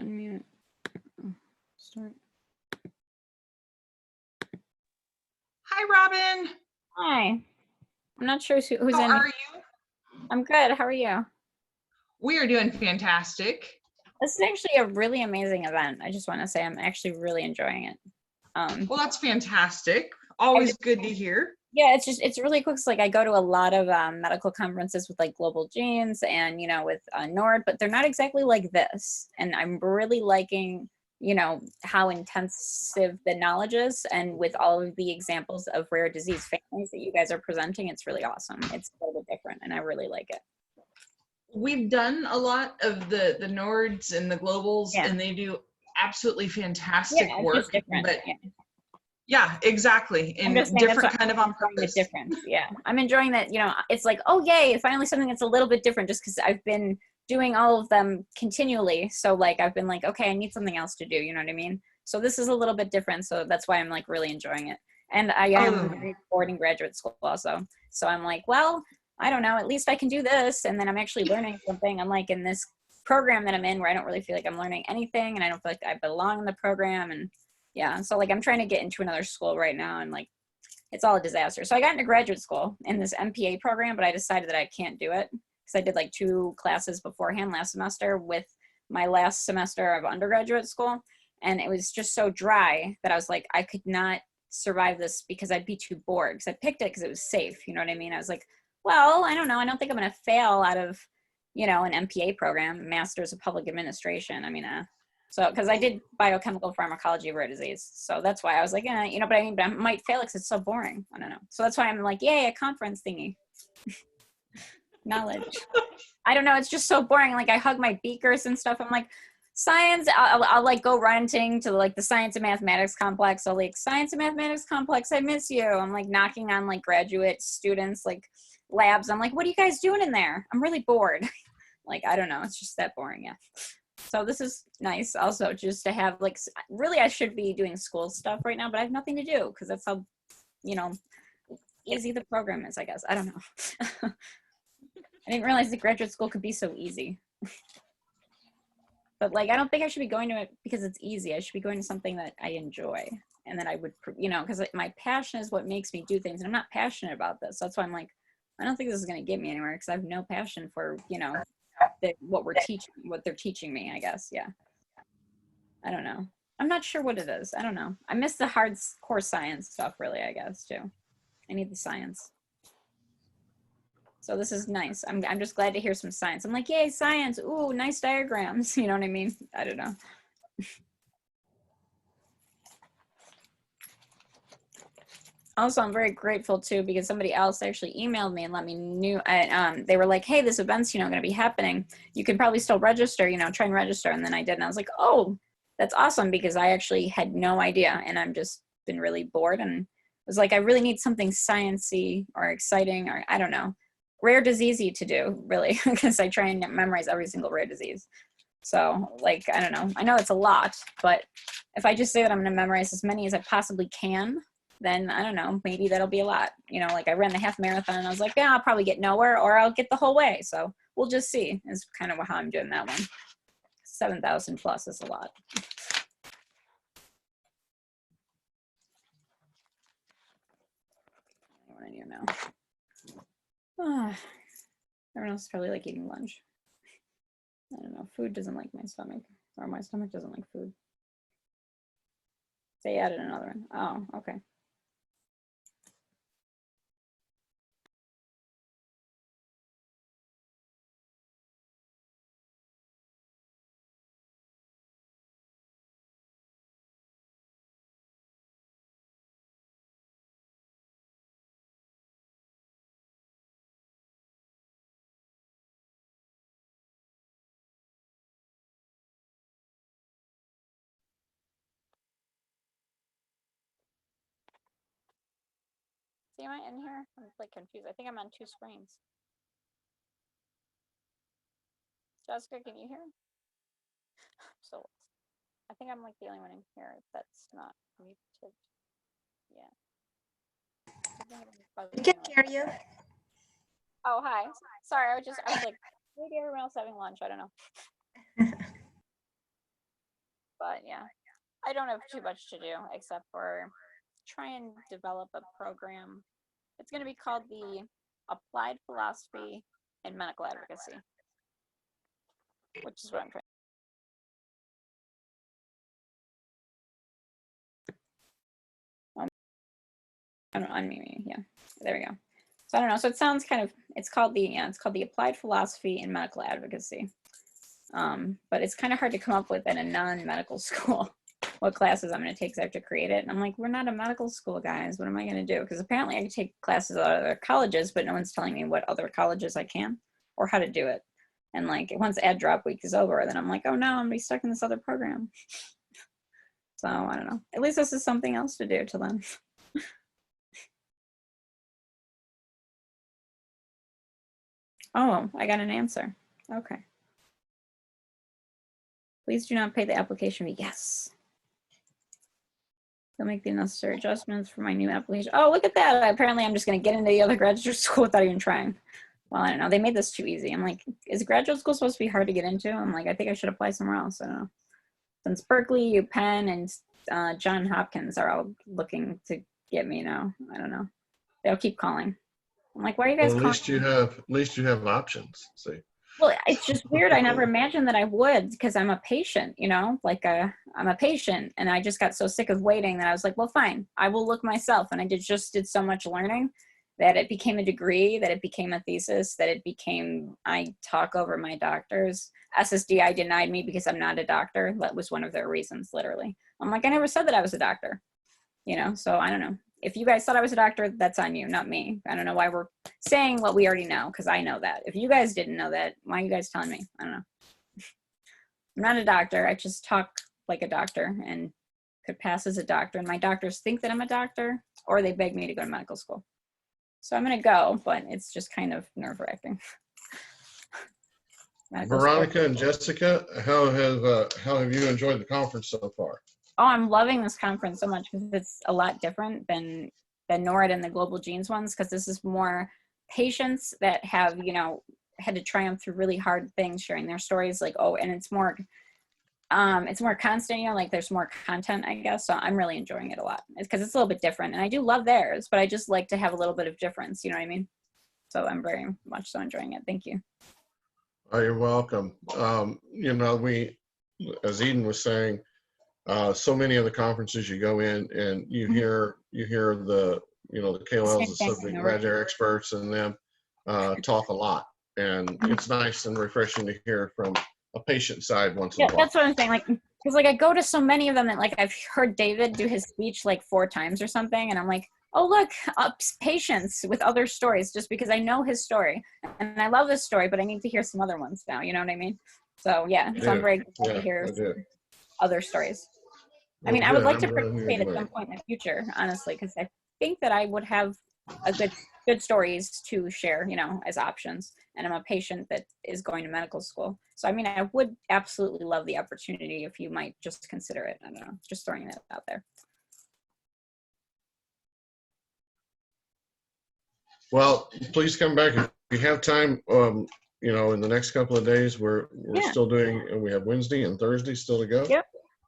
unmute. Start. Hi, Robin. Hi. I'm not sure who's How in. are you? I'm good. How are you? We are doing fantastic. This is actually a really amazing event. I just want to say I'm actually really enjoying it. Well, that's fantastic. Always good to hear. Yeah, it's really quick. It's like I go to a lot of medical conferences with like Global Genes and, you know, with NORD, but they're not exactly like this. And I'm really liking, you know, how intensive the knowledge is. And with all of the examples of rare disease families that you guys are presenting, it's really awesome. It's a little bit different and I really like it. We've done a lot of the NORDs and the globals, Yeah. and they do absolutely fantastic work. But yeah, exactly. In different kind of on purpose. The difference. Yeah, I'm enjoying that. You know, it's like, oh yay, finally something that's a little bit different. Just because I've been doing all of them continually, so like I've been like, okay, I need something else to do. You know what I mean? So this is a little bit different. So that's why I'm like really enjoying it. And I am bored in graduate school also. So I'm like, well, I don't know. At least I can do this, and then I'm actually learning something. I'm like in this program that I'm in where I don't really feel like I'm learning anything, and I don't feel like I belong in the program. And yeah, so like I'm trying to get into another school right now, and like it's all a disaster. So I got into graduate school in this MPA program, but I decided that I can't do it because I did like 2 classes beforehand last semester with my last semester of undergraduate school, and it was just so dry that I was like, I could not survive this because I'd be too bored. Because I picked it because it was safe. You know what I mean? I was like, well, I don't know. I don't think I'm going to fail out of, you know, an MPA program, Masters of Public Administration. I mean, so, because I did biochemical pharmacology of rare disease. So that's why I was like, you know, but I might fail because it's so boring. I don't know. So that's why I'm like, yay, a conference thingy. Knowledge. I don't know. It's just so boring. Like I hug my beakers and stuff. I'm like, science, I'll like go ranting to like the science and mathematics complex. I'll like, science and mathematics complex, I miss you. I'm like knocking on like graduate students, like labs. I'm like, what are you guys doing in there? I'm really bored. Like, I don't know. It's just that boring. Yeah. So this is nice also just to have like, really I should be doing school stuff right now, but I have nothing to do because that's how, you know, easy the program is, I guess. I don't know. I didn't realize that graduate school could be so easy. But like, I don't think I should be going to it because it's easy. I should be going to something that I enjoy and that I would, you know, because my passion is what makes me do things. And I'm not passionate about this. That's why I'm like, I don't think this is going to get me anywhere because I have no passion for, you know, what they're teaching me, I guess. Yeah. I don't know. I'm not sure what it is. I don't know. I miss the hardcore science stuff really, I guess, too. I need the science. So this is nice. I'm just glad to hear some science. I'm like, yay, science. Ooh, nice diagrams. You know what I mean? I don't know. Also, I'm very grateful too because somebody else actually emailed me and let me know. They were like, "Hey, this event's going to be happening. You can probably still register. You know, try and register." And then I did, and I was like, "Oh, that's awesome!" Because I actually had no idea, and I'm just been really bored and was like, I really need something sciencey or exciting or I don't know, rare diseasey to do really because I try and memorize every single rare disease. So like, I don't know. I know it's a lot, but if I just say that I'm going to memorize as many as I possibly can, then I don't know, maybe that'll be a lot. You know, like I ran the half marathon and I was like, yeah, I'll probably get nowhere or I'll get the whole way. So we'll just see is kind of how I'm doing that one. 7,000 plus is a lot. What I need to know. Everyone else is probably like eating lunch. I don't know. Food doesn't like my stomach or my stomach doesn't like food. They added another one. Oh, okay. See, am I in here? I'm like confused. I think I'm on 2 screens. Jessica, can you hear? So I think I'm like the only one in here that's not muted. Yeah. I can hear you. Oh, hi. Sorry, I was like, maybe everyone else having lunch. I don't know. But yeah, I don't have too much to do except for try and develop a program. It's going to be called the Applied Philosophy in Medical Advocacy, which is what I'm trying. I don't unmute me. Yeah, there we go. So I don't know. So it sounds kind of. It's called the Applied Philosophy in Medical Advocacy. But it's kind of hard to come up with in a non-medical school what classes I'm going to take because I have to create it. And I'm like, we're not a medical school, guys. What am I going to do? Because apparently I can take classes at other colleges, but no one's telling me what other colleges I can or how to do it. And like once ad drop week is over, then I'm like, oh no, I'm going to be stuck in this other program. So I don't know. At least this is something else to do till then. Oh, I got an answer. Okay. Please do not pay the application fee. Yes. They'll make the necessary adjustments for my new application. Oh, look at that. Apparently I'm just going to get into the other graduate school without even trying. Well, I don't know. They made this too easy. I'm like, is graduate school supposed to be hard to get into? I'm like, I think I should apply somewhere else. I don't know. Since Berkeley, UPenn, and Johns Hopkins are all looking to get me now. I don't know. They'll keep calling. I'm like, why are you guys Well, calling? at least you have options. See. Well, it's just weird. I never imagined that I would because I'm a patient, you know, like I'm a patient and I just got so sick of waiting that I was like, well, fine, I will look myself. And I just did so much learning that it became a degree, that it became a thesis, that it became, I talk over my doctors. SSDI denied me because I'm not a doctor. That was one of their reasons, literally. I'm like, I never said that I was a doctor, you know, so I don't know. If you guys thought I was a doctor, that's on you, not me. I don't know why we're saying what we already know, because I know that. If you guys didn't know that, why are you guys telling me? I don't know. I'm not a doctor. I just talk like a doctor and could pass as a doctor. And my doctors think that I'm a doctor, or they beg me to go to medical school. So I'm going to go, but it's just kind of nerve-wracking. Veronica and Jessica, how have you enjoyed the conference so far? Oh, I'm loving this conference so much because it's a lot different than NORAD and the Global Genes ones, because this is more patients that have, you know, had to triumph through really hard things, sharing their stories. Like, oh, and it's more constant, you know, like there's more content, I guess. So I'm really enjoying it a lot because it's a little bit different, and I do love theirs, but I just like to have a little bit of difference. You know what I mean? So I'm very much so enjoying it. Thank you. Oh, you're welcome. You know, as Eden was saying, so many of the conferences you go in and you hear the, you know, the KOLs, the subject matter experts, and them talk a lot, and it's nice and refreshing to hear from a patient side once in a while. That's what I'm saying. Like, because like I go to so many of them that like I've heard David do his speech like 4 times or something, and I'm like, oh look, patients with other stories, just because I know his story and I love this story, but I need to hear some other ones now. You know what I mean? So yeah, so I'm very glad to hear other stories. I mean, I would like to participate at some point in the future, honestly, because I think that I would have a good stories to share, you know, as options. And I'm a patient that is going to medical school. So, I mean, I would absolutely love the opportunity if you might just consider it. I don't know, just throwing that out there. Well, please come back if you have time. You know, in the next couple of days, we're still doing, and we have Wednesday and Thursday still to go. Yep.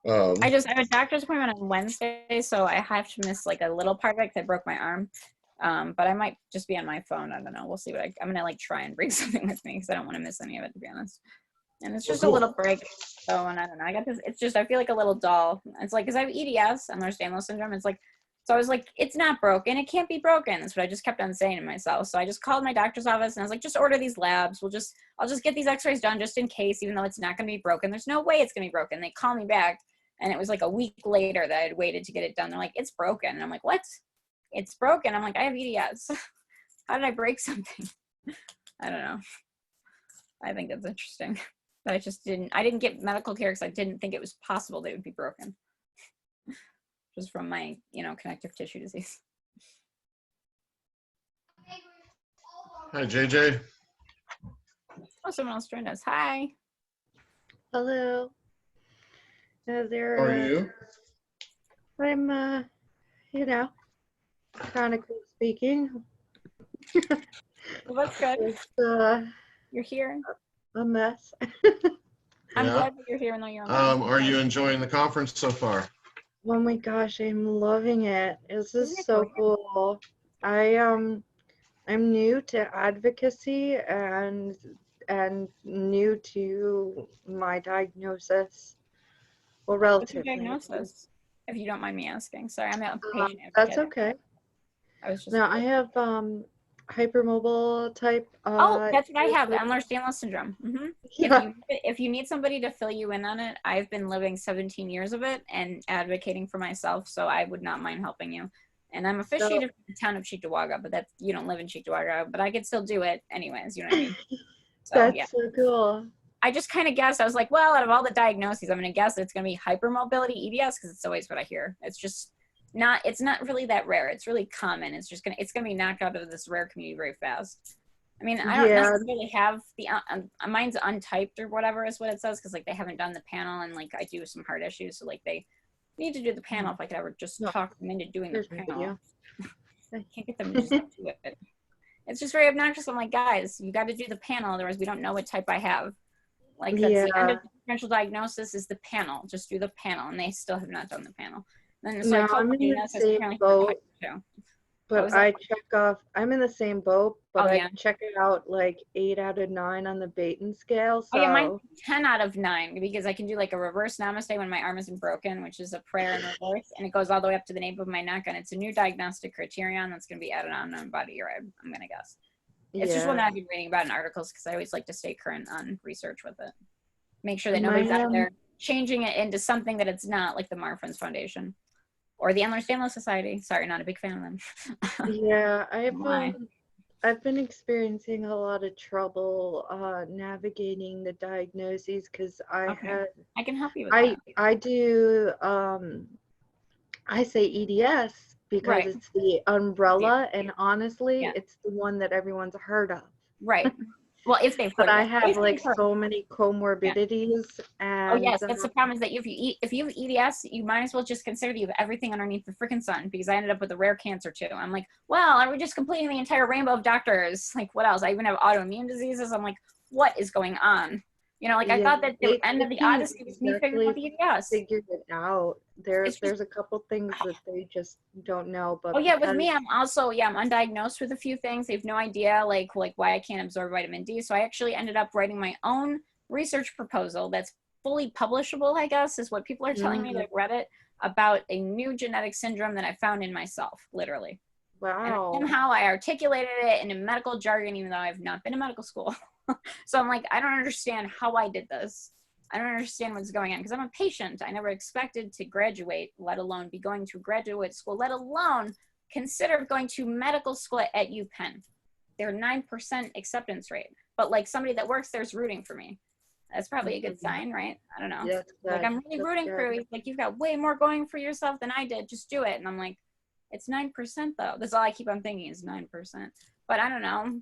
I have a doctor's appointment on Wednesday, so I have to miss like a little part of it because I broke my arm. But I might just be on my phone. I don't know. We'll see what I'm gonna like try and bring something with me because I don't want to miss any of it, to be honest. And it's just a little break. So, and I don't know. I got this. It's just I feel like a little dull. It's like because I have EDS, Ehlers-Danlos syndrome. It's like, so I was like, it's not broken. It can't be broken. That's what I just kept on saying to myself. So I just called my doctor's office and I was like, just order these labs. I'll just get these X-rays done just in case, even though it's not gonna be broken. There's no way it's gonna be broken. They call me back. And it was like a week later that I had waited to get it done. They're like, it's broken. And I'm like, what? It's broken. I'm like, I have EDS. How did I break something? I don't know. I think that's interesting. But I didn't get medical care because I didn't think it was possible they would be broken. Just from my, you know, connective tissue disease. Hi, JJ. Oh, someone else joined us. Hi. Hello. How are you? I'm, you know, chronically speaking. Well, that's good. It's You're here. a mess. I'm Yeah. glad that you're here, and though you're on. Are you enjoying the conference so far? Oh my gosh, I'm loving it. This Isn't is it so great? cool. I'm new to advocacy and new to my diagnosis. Well, What's your relatively. diagnosis? If you don't mind me asking. Sorry, I'm a Um, patient that's advocate. okay. I was just. Now I have hypermobile type Oh, that's what I have, disorder. Ehlers-Danlos syndrome. Yeah. If you need somebody to fill you in on it, I've been living 17 years of it and advocating for myself, so I would not mind helping you. And I'm So officiated for the town of Cheektowaga, but that's you don't live in Cheektowaga, but I could still do it anyways. You know what I mean? So yeah, that's so cool. I just kind of guessed. I was like, well, out of all the diagnoses, I'm gonna guess it's gonna be hypermobility EDS because it's always what I hear. It's just not. It's not really that rare. It's really common. It's gonna be knocked out of this rare community very fast. I mean, I don't Yeah. necessarily have the mine's untyped or whatever is what it says because like they haven't done the panel and like I do some heart issues, so like they need to do the panel. If I could ever just No, talk them into doing the here's my panel, video. I can't get them to just do it. It's just very obnoxious. I'm like, guys, you got to do the panel, otherwise we don't know what type I have. Like that's the end Yeah. of the differential diagnosis is the panel. Just do the panel, and they still have not done the panel. And then so I No, called I'm the in the diagnosis same apparently for boat, type 2. What was but that? I'm in the same boat, but Oh I yeah. check it out like 8 out of 9 on the Baton scale. Oh yeah, mine's So 10 out of 9 because I can do like a reverse namaste when my arm isn't broken, which is a prayer in reverse, and it goes all the way up to the nape of my neck, and it's a new diagnostic criterion that's going to be added on body uride, I'm going to guess. It's just one yeah, that I've been reading about in articles because I always like to stay current on research with it. Make sure that my nobody's out there changing it into something that it's not, like the Marfan's Foundation or the Ehlers-Danlos Society. Sorry, not a big fan of them. yeah, Why? I've been experiencing a lot of trouble navigating the diagnoses because Okay, I can help you with that. I do I say EDS because Right. it's the umbrella, and honestly, Yeah. it's the one that everyone's heard of. Right. Well, if they've But heard of I it. have If like they've heard. so many Yeah. comorbidities, Oh and yes, that's the problem is that if you have EDS, you might as well just consider you have everything underneath the freaking sun because I ended up with a rare cancer too. I'm like, well, are we just completing the entire rainbow of doctors? Like, what else? I even have autoimmune diseases. I'm like, what is going on? You know, like I yeah, thought that the end they of the can't Odyssey was me figuring out the EDS. figure it out. It's just There's a couple things that they just don't know, oh but yeah, with because me, I'm also I'm undiagnosed with a few things. They have no idea like why I can't absorb vitamin D. So I actually ended up writing my own research proposal that's fully publishable, I guess, is what people are telling me that have read it about a new genetic syndrome that I found in myself, literally. And wow. somehow I articulated it in a medical jargon, even though I've not been to medical school. So I'm like, I don't understand how I did this. I don't understand what's going on because I'm a patient. I never expected to graduate, let alone be going to graduate school, let alone consider going to medical school at UPenn. They're 9% acceptance rate, but like somebody that works there is rooting for me. That's probably a good sign, right? I don't know. Yeah, that's Like good. I'm really That's rooting for good. you. Like you've got way more going for yourself than I did. Just do it. And I'm like, it's 9% though. That's all I keep on thinking is 9%. But I don't know.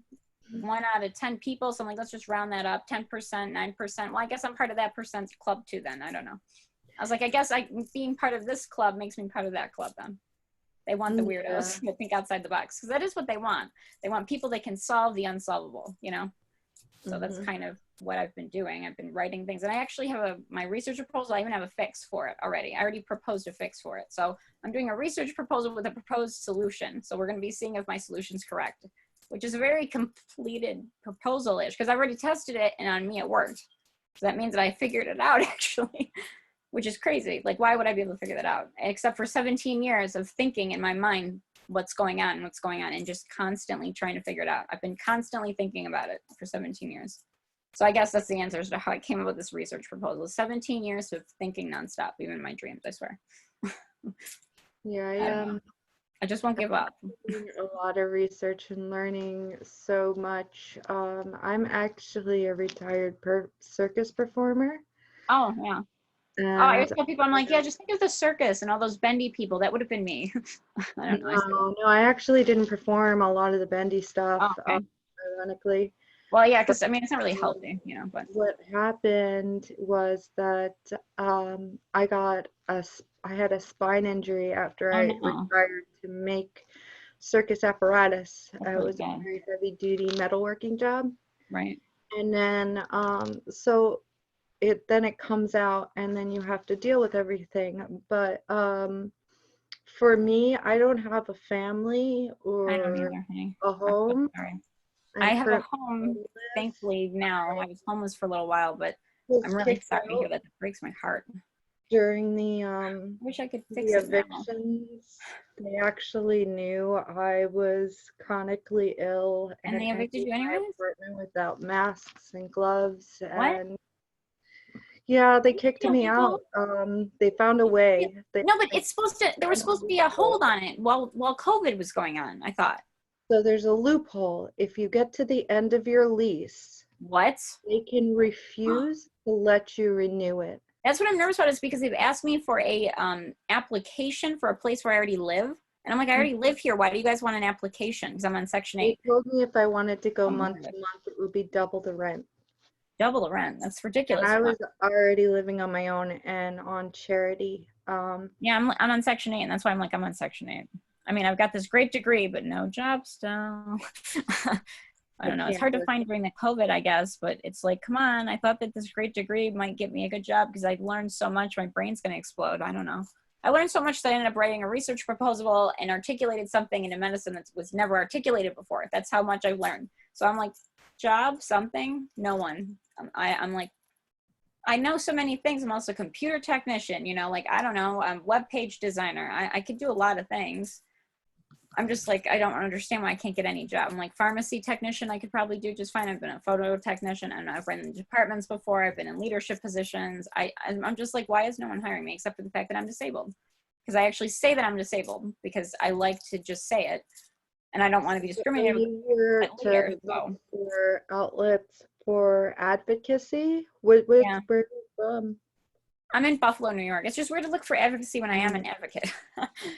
1 out of 10 people. So I'm like, let's just round that up. 10%, 9%. Well, I guess I'm part of that percent club too then. I don't know. I was like, I guess being part of this club makes me part of that club then. They want the weirdos that think outside the box because that is what they want. They want people that can solve the unsolvable, you know? So that's kind of what I've been doing. I've been writing things and I actually have my research proposal. I even have a fix for it already. I already proposed a fix for it. So I'm doing a research proposal with a proposed solution. So we're going to be seeing if my solution's correct, which is a very completed proposal-ish because I already tested it and on me it worked. So that means that I figured it out actually, which is crazy. Like, why would I be able to figure that out? Except for 17 years of thinking in my mind what's going on, and just constantly trying to figure it out. I've been constantly thinking about it for 17 years. So I guess that's the answer to how I came up with this research proposal. 17 years of thinking nonstop, even in my dreams, I swear. Yeah, I just won't give up. doing a lot of research and learning so much. I'm actually a retired circus performer. Oh, yeah. And Oh, I always tell people, I'm like, yeah, just think of the circus and all those bendy people. That would have been me. I don't know. no, I actually didn't perform a lot of the bendy stuff, Oh, okay. ironically. Well, yeah, because I mean, it's not really healthy, you know, but. What happened was that I had a spine injury after Oh, I no. retired to make circus apparatus. That's It really was a bad. very heavy duty metalworking job. Right. And then so then it comes out and then you have to deal with everything. But for me, I don't have a family I don't or either, honey. a I'm so home. sorry. I I'm have a currently home, homeless. thankfully now. I was homeless for a little while, but Was I'm really kicked sorry to hear out that. It breaks my heart. during I wish I could the fix it now. evictions. They actually knew I was chronically ill And and they evicted entered you my anyways? apartment without masks and gloves. What? And yeah, they kicked Kill me out. people? They found a way. No, but it's supposed to, there was supposed to be a hold on it while COVID was going on, I thought. So there's a loophole. If you get to the end of your lease, What? they can refuse to let you renew it. That's what I'm nervous about, is because they've asked me for a application for a place where I already live. And I'm like, I already live here. Why do you guys want an application? Because I'm on Section 8. They told me if I wanted to go I'm month to nervous. month, it would be double the rent. Double the rent. That's And ridiculous. I was already living on my own and on charity. Yeah, I'm on Section 8, and that's why I'm like, I'm on Section 8. I mean, I've got this great degree, but no job still. I don't know. It's hard to find during the COVID, I guess, but it's like, come on. I thought that this great degree might get me a good job because I've learned so much. My brain's going to explode. I don't know. I learned so much that I ended up writing a research proposal and articulated something into medicine that was never articulated before. That's how much I've learned. So I'm like, job, something, no one. I'm like, I know so many things. I'm also a computer technician, you know, like, I don't know, I'm web page designer. I could do a lot of things. I'm just like, I don't understand why I can't get any job. I'm like, pharmacy technician, I could probably do just fine. I've been a photo technician, and I've run departments before. I've been in leadership positions. I'm just like, why is no one hiring me except for the fact that I'm disabled? Because I actually say that I'm disabled because I like to just say it, and I don't want to be discriminated against. To look for outlets for advocacy. Where are you from? I'm in Buffalo, New York. It's just weird to look for advocacy when I am an advocate.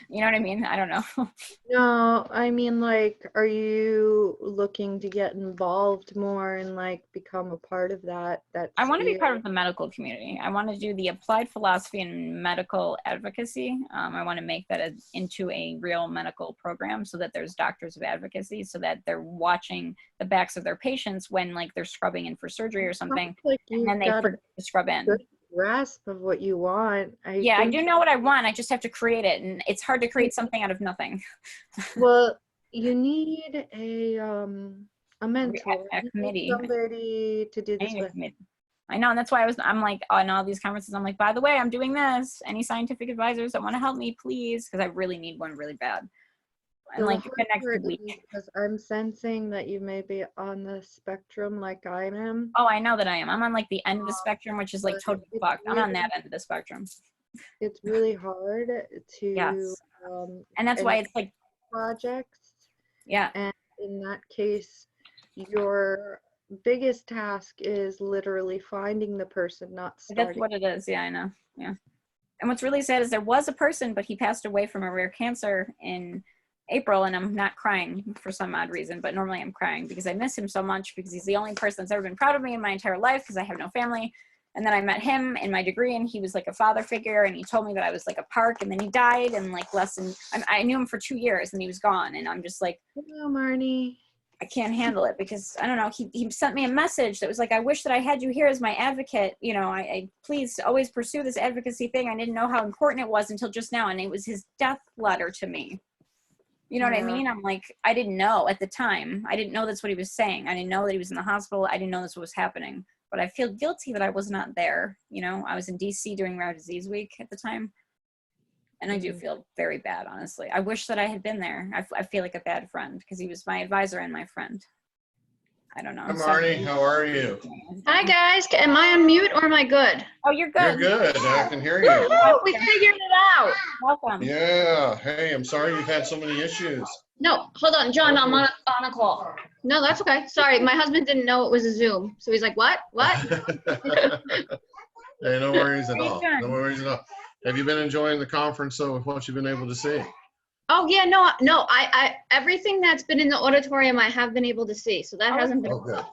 You know what I mean? I don't know. No, I mean, like, are you looking to get involved more and like become a part of that I want to be sphere? part of the medical community. I want to do the applied philosophy in medical advocacy. I want to make that into a real medical program so that there's doctors of advocacy, so that they're watching the backs of their patients when like they're scrubbing in for surgery or something, Like and then they forget to scrub in. Good grasp of what you want. I do know what I want. I just have to create it, and it's hard to create something out of nothing. Well, you need a mentor, A committee. somebody to do this with. I know, and that's why I'm like, on all these conferences, I'm like, by the way, I'm doing this. Any scientific advisors that want to help me, please, because I really need one really bad. And like connected, because I'm sensing that you may be on the spectrum like I am. Oh, I know that I am. I'm on like the end of the spectrum, which is like totally fucked. I'm on that end of the spectrum. It's really hard to. Yes. And that's why it's like projects. Yeah. And in that case, your biggest task is literally finding the person, not starting. That's what it is. Yeah, I know. Yeah. And what's really sad is there was a person, but he passed away from a rare cancer in April, and I'm not crying for some odd reason, but normally I'm crying because I miss him so much, because he's the only person that's ever been proud of me in my entire life, because I have no family. And then I met him in my degree, and he was like a father figure, and he told me that I was like a park, and then he died, and like I knew him for 2 years, and he was gone, and I'm just like, hello, Marnie. I can't handle it, because I don't know, he sent me a message that was like, I wish that I had you here as my advocate, you know, I please always pursue this advocacy thing. I didn't know how important it was until just now, and it was his death letter to me. You know what I mean? I'm like, I didn't know at the time. I didn't know that's what he was saying. I didn't know that he was in the hospital. I didn't know that's what was happening. But I feel guilty that I was not there. You know, I was in DC during Rare Disease Week at the time. And I do feel very bad, honestly. I wish that I had been there. I feel like a bad friend, because he was my advisor and my friend. I don't know. Hi, Marnie. How are you? Hi, guys. Am I on mute or am I good? Oh, you're good. You're good. I can hear you. Oh, we figured it out. Welcome. Yeah. Hey, I'm sorry you've had so many issues. No, hold on, John. I'm on a call. No, that's okay. Sorry, my husband didn't know it was a Zoom, so he's like, "What? What?" Hey, no worries at all. No worries at all. Have you been enjoying the conference with what you've been able to see? Oh yeah, no. I everything that's been in the auditorium, I have been able to see, so that hasn't been. Oh, good.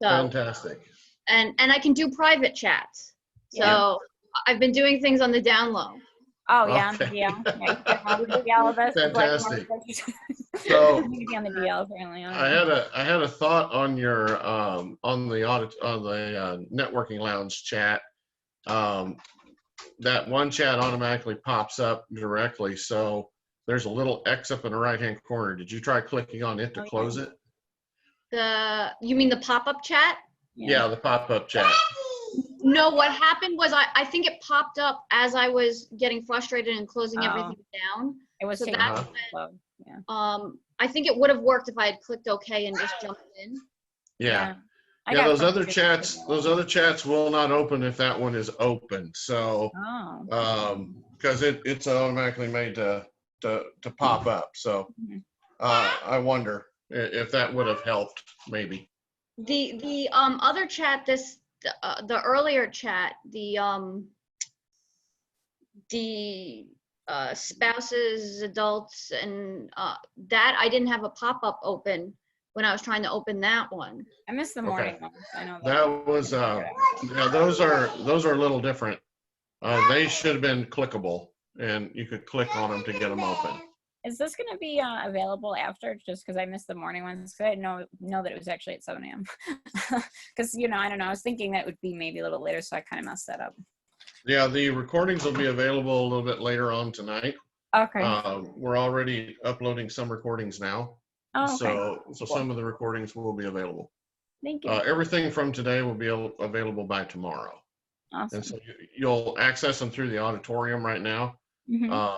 So, fantastic. And I can do private chats. So I've been doing things on the down low. Oh yeah, on the Okay. DL. Yeah, you can all the DL of us. The black and white Fantastic. pictures. So You need to be on the DL apparently. I I don't know. had a thought on your on the networking lounge chat. Um, that one chat automatically pops up directly. So there's a little X up in the right hand corner. Did you try clicking on it to Oh, yeah. close it? You mean the pop-up chat? Yeah, the pop up chat. No, what happened was I think it popped up as I was getting frustrated and closing Oh. everything down. It was So taking that's a while to load. Yeah. I think it would have worked if I had clicked OK and just jumped in. Yeah. I Yeah, got those other frustrated chats, with it. those other chats will not open if that one is open. So, Oh. because it's automatically made to pop up. So, Mhm. I wonder if that would have helped, maybe. The other chat, the earlier chat, the spouses, adults, and that I didn't have a pop-up open when I was trying to open that one. I missed the Okay. morning ones. I know that. That was, yeah, those are a little different. They should have been clickable, and you could click on them to get them open. Is this going to be available after? Just because I missed the morning ones, because I didn't know that it was actually at 7 a.m. Because I don't know. I was thinking that would be maybe a little later, so I kind of messed that up. Yeah, the recordings will be available a little bit later on tonight. Okay. We're already uploading some recordings now. Oh, okay. So Cool. some of the recordings will be available. Thank you. Everything from today will be available by tomorrow. Awesome. And so you'll access them through the auditorium right now. Mhm.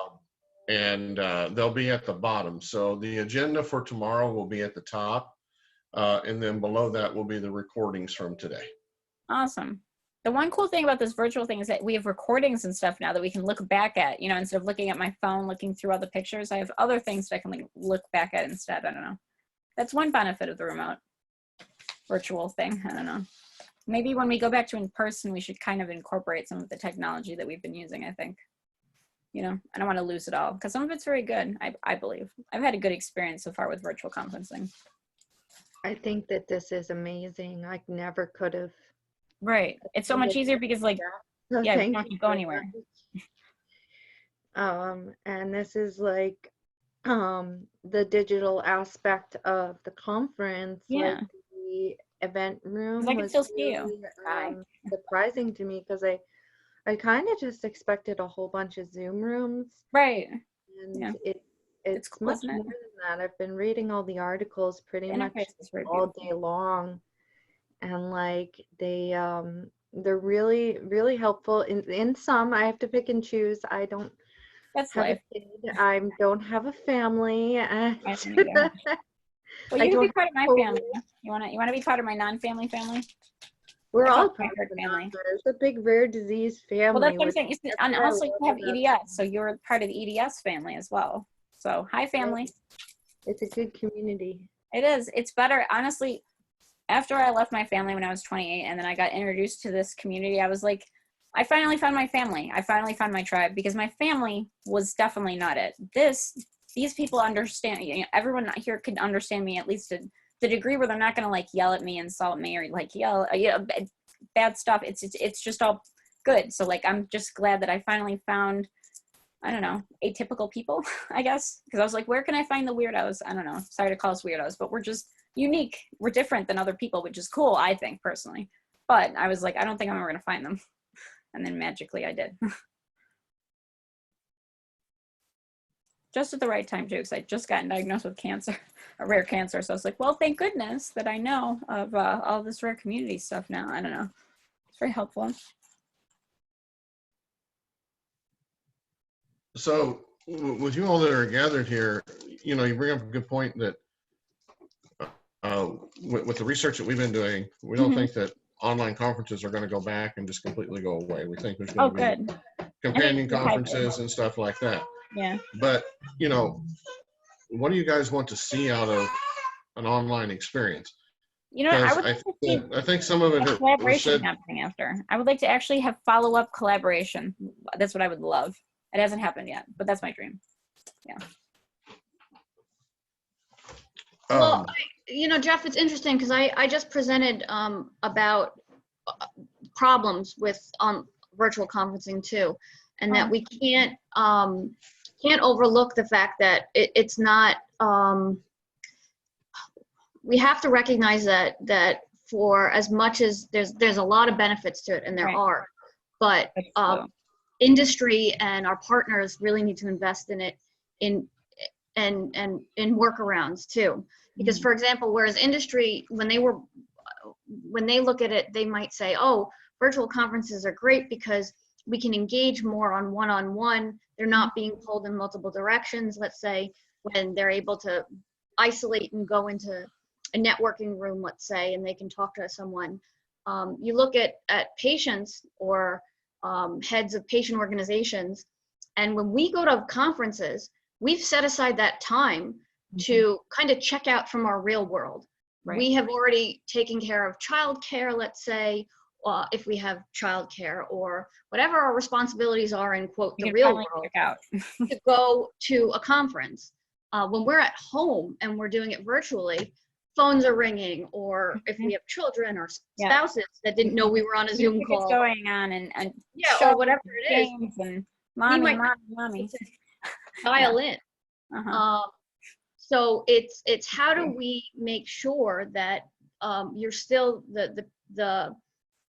And they'll be at the bottom. So the agenda for tomorrow will be at the top. And then below that will be the recordings from today. Awesome. The one cool thing about this virtual thing is that we have recordings and stuff now that we can look back at, instead of looking at my phone, looking through all the pictures, I have other things that I can look back at instead. I don't know. That's one benefit of the remote virtual thing. I don't know. Maybe when we go back to in person, we should kind of incorporate some of the technology that we've been using, I think. I don't want to lose it all because some of it's very good, I believe. I've had a good experience so far with virtual conferencing. I think that this is amazing. I never could have. Right. It's so much easier because So yeah, we thank don't you have to go so anywhere. much. And this is like the digital aspect of the conference, Yeah. like the event room I can was still see you. really Hi. surprising to me because I kind of just expected a whole bunch of Zoom rooms, Right. and Yeah. It's it's cool, much isn't it? more than that. I've been reading all the articles pretty The much interface is very all beautiful. day long, and like they're really really helpful. In some, I have to pick and choose. I don't That's have life. a kid. I don't have a family. And I don't either. Well, I you can be don't part of my have family. You wanna be part of my non-family family? We're I call all it my part of herd the family. It's a big rare disease family. Well, that's what I'm which saying. that's And what I also you love have about EDS, so you're part of the EDS family as well. So hi, family. It's a good community. It is. It's better, honestly. After I left my family when I was 28, and then I got introduced to this community, I was like, I finally found my family. I finally found my tribe, because my family was definitely not it. These people understand. Everyone here can understand me, at least to the degree where they're not going to like yell at me, insult me, or like yell, bad stuff. It's just all good. So like, I'm just glad that I finally found, I don't know, atypical people, I guess. Because I was like, where can I find the weirdos? I don't know. Sorry to call us weirdos, but we're just unique. We're different than other people, which is cool, I think, personally. But I was like, I don't think I'm ever going to find them. And then magically I did. Just at the right time, too, because I just gotten diagnosed with cancer, a rare cancer. So I was like, well, thank goodness that I know of all this rare community stuff now. I don't know. It's very helpful. So with you all that are gathered here, you bring up a good point that with the research that we've been doing, we don't think that online conferences are going to go back and just completely go away. We think there's going to be good. companion conferences and stuff like that. Yeah. But, what do you guys want to see out of an online experience? I would like to see I think some of it a collaboration happening after. I would like to actually have follow-up collaboration. That's what I would love. It hasn't happened yet, but that's my dream. Yeah. Well, Jeff, it's interesting because I just presented about problems with virtual conferencing too. and that we can't overlook the fact that it's not. We have to recognize that for as much as there's a lot of benefits to it, and there Right. are, but industry and our partners really need to invest in it in workarounds too. Because for example, whereas industry, when they look at it, they might say, oh, virtual conferences are great because we can engage more on one-on-one. They're not being pulled in multiple directions, let's say, when they're able to isolate and go into a networking room, let's say, and they can talk to someone. You look at patients or heads of patient organizations, and when we go to conferences, we've set aside that time to kind of check out from our real world. Right. We have already taken care of childcare, let's say, if we have childcare or whatever our responsibilities are in quote the real world, to go to a conference. When we're at home and we're doing it virtually, phones are ringing, or if we have children or spouses that didn't know we were on a Zoom call. What's going on and or whatever it is. And mommy. Dial in. So it's how do we make sure that you're still the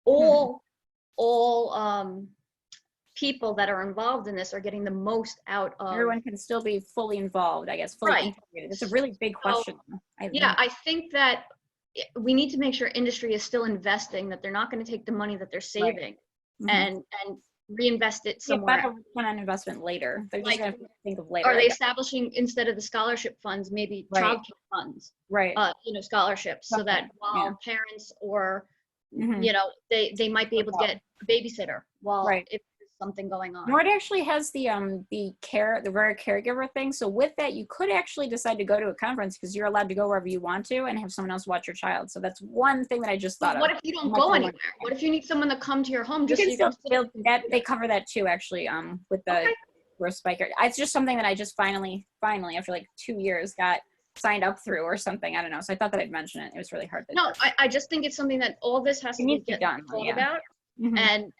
all people that are involved in this are getting the most out of. Everyone can still be fully involved, I guess, fully integrated. It's a really big question. I think that we need to make sure industry is still investing, that they're not going to take the money that they're saving and reinvest it somewhere. Better return on investment later. They're just going to think of later. Are they establishing, instead of the scholarship funds, maybe childcare funds? Right. Scholarships, so that while parents or they might be able to get a babysitter while if there's something going on. Nord actually has the very caregiver thing. So with that, you could actually decide to go to a conference because you're allowed to go wherever you want to and have someone else watch your child. So that's one thing that I just thought of. What if you don't go anywhere? What if you need someone to come to your home? Just they cover that too, actually, with the respite care. It's just something that I just finally after like 2 years got signed up through or something. I don't know. So I thought that I'd mention it. It was really hard to No, I just think it's something that all this has to be done about. And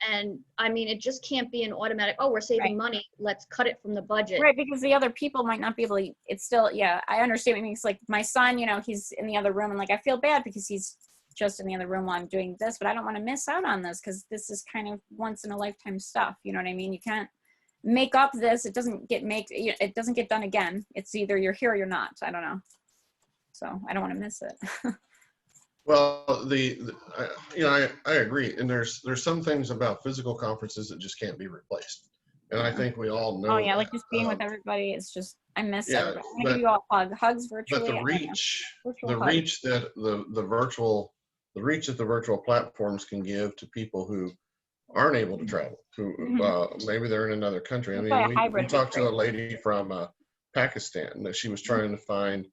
I mean, it just can't be an automatic, oh, we're saving money, let's cut it from the budget. Right, because the other people might not be able to, it's still, I understand what it means. Like my son, he's in the other room and like, I feel bad because he's just in the other room while I'm doing this, but I don't want to miss out on this because this is kind of once in a lifetime stuff. You know what I mean? You can't make up this. It doesn't get done again. It's either you're here or you're not. I don't know. So I don't want to miss it. Well, I agree, and there's some things about physical conferences that just can't be replaced, and I think we all know. Oh yeah, like just being with everybody, it's just I miss everybody. I'm gonna give you all hugs virtually. But the reach that the reach that the virtual platforms can give to people who aren't able to travel, who maybe they're in another country. I mean, we talked to a lady from Pakistan that she was trying to find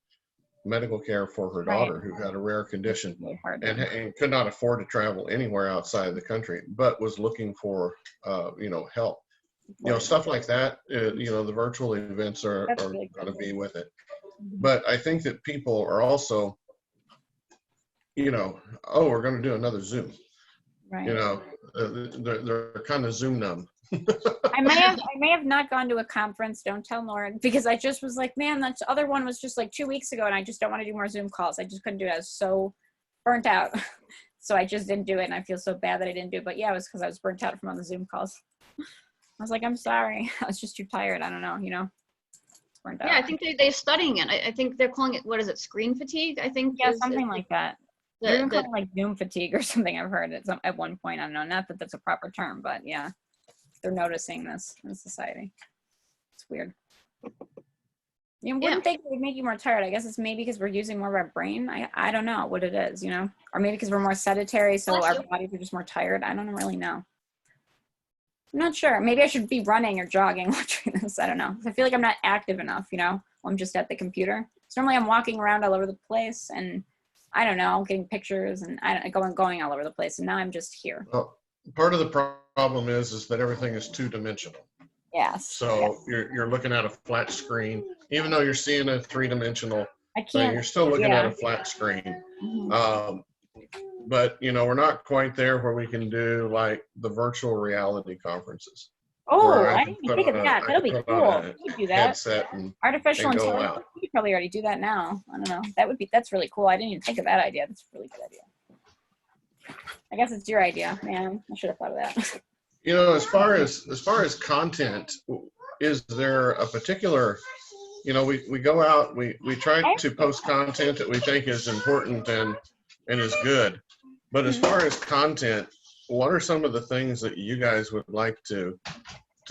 medical care for her daughter who had a rare condition and could not afford to travel anywhere outside the country, but was looking for help. Stuff like that. The virtual events are going to be with it. But I think that people are also, we're going to do another Zoom. Right. They're kind of Zoom numb. I may have not gone to a conference, don't tell Lauren, because I just was like, man, that other one was just like 2 weeks ago and I just don't want to do more Zoom calls. I just couldn't do it. I was so burnt out. So I just didn't do it and I feel so bad that I didn't do it. But yeah, it was because I was burnt out from all the Zoom calls. I was like, I'm sorry. I was just too tired. I don't know, burnt out. Yeah, I think they're studying it. I think they're calling it, what is it, screen fatigue? I think. Yeah, something like that. They're even calling it like Zoom fatigue or something. I've heard it at one point. I don't know. Not that that's a proper term, but yeah. They're noticing this in society. It's weird. You wouldn't think it would make you more tired. I guess it's maybe because we're using more of our brain. I don't know what it is, or maybe because we're more sedentary, so our bodies are just more tired. I don't really know. I'm not sure. Maybe I should be running or jogging watching this. I don't know. I feel like I'm not active enough, I'm just at the computer. So normally I'm walking around all over the place and I don't know, getting pictures and going all over the place. And now I'm just here. Well, part of the problem is that everything is two-dimensional. Yes. So you're looking at a flat screen, even though you're seeing a three-dimensional thing, you're still looking at a flat screen. But we're not quite there where we can do like the virtual reality conferences. Oh, where I I can didn't even think of that. I That'll can be put cool. on a You could do that. headset Artificial and go intelligence. out. You could probably already do that now. I don't know. That's really cool. I didn't even think of that idea. That's a really good idea. I guess it's your idea, man. I should have thought of that. You know, as far as content, is there a particular, you know, we go out, we try to post content that we think is important and is good. But as far as content, what are some of the things that you guys would like to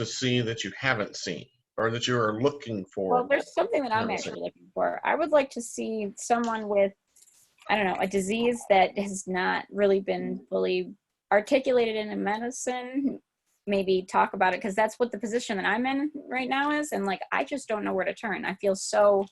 see that you haven't seen or that you are looking for? Well, there's something that I'm haven't actually seen? looking for. I would like to see someone with, I don't know, a disease that has not really been fully articulated in a medicine, maybe talk about it, because that's what the position that I'm in right now is. And like, I just don't know where to turn. I feel so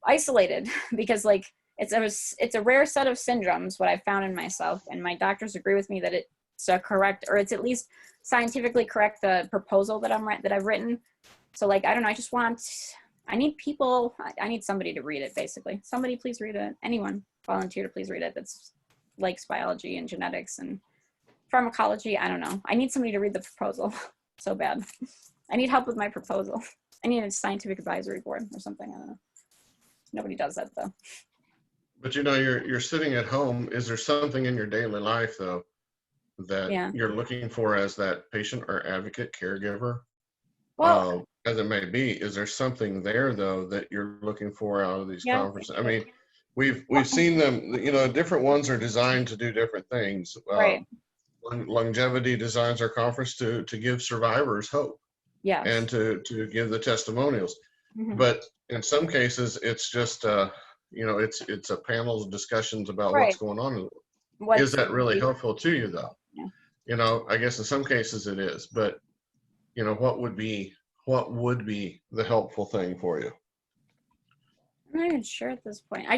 isolated because like it's a rare set of syndromes, what I found in myself. And my doctors agree with me that it's a correct, or it's at least scientifically correct, the proposal that I've written. So like, I don't know, I need people, I need somebody to read it, basically. Somebody please read it. Anyone volunteer to please read it that's likes biology and genetics and pharmacology. I don't know. I need somebody to read the proposal so bad. I need help with my proposal. I need a scientific advisory board or something. I don't know. Nobody does that though. But you know, you're sitting at home. Is there something in your daily life though that Yeah. you're looking for as that patient or advocate caregiver? Well, As it may be, is there something there though that you're looking for out of these yeah. conferences? I mean, we've seen them. You know, different ones are designed to do different things. Right. Longevity designs our conference to give survivors hope Yes. and to give the testimonials. Mhm. But in some cases, it's just you know, it's a panel of discussions about Right. what's going on. Is that really helpful to you though? Yeah. You know, I guess in some cases it is, but you know, what would be the helpful thing for you? I'm not even sure at this point. I